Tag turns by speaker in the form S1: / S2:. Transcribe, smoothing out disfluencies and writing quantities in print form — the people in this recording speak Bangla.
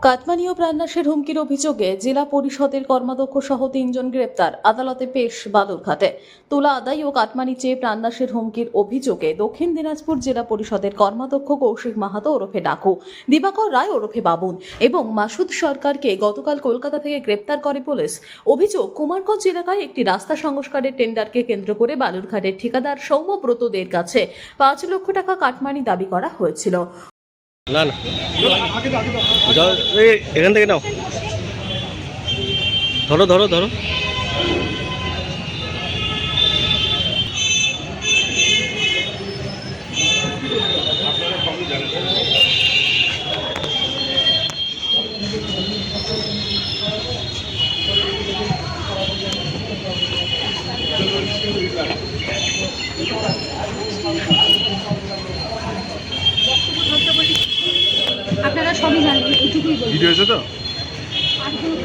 S1: কাটমানি ও প্রাণনাশের হুমকির অভিযোগে জেলা পরিষদের কর্মাধ্যক্ষ সহ ৩ জন গ্রেপ্তার, আদালতে পেশ বালুরঘাটে। তুলা আদায় ও কাটমানি চেয়ে প্রাণনাশের হুমকির অভিযোগে দক্ষিণ দিনাজপুর জেলা পরিষদের কর্মাধ্যক্ষ কৌশিক মাহাতো ওরফে ডাকু, দিবাকর রায় ওরফে বাবুন এবং মাসুদ সরকারকে গতকাল কলকাতা থেকে গ্রেপ্তার করে পুলিশ। অভিযোগ, কুমারগঞ্জ এলাকায় একটি রাস্তা সংস্কারের টেন্ডারকে কেন্দ্র করে বালুরঘাটের ঠিকাদার সৌম্যব্রতদের কাছে ৫ লক্ষ টাকা কাটমানি দাবি করা হয়েছিল।
S2: না না এখান থেকে নাও, ধরো ধরো ধরো।
S3: আপনারা সবই জানেন, এইটুকুই বলবো।
S4: ভিডিও হয়েছে তো?
S3: আর কোনো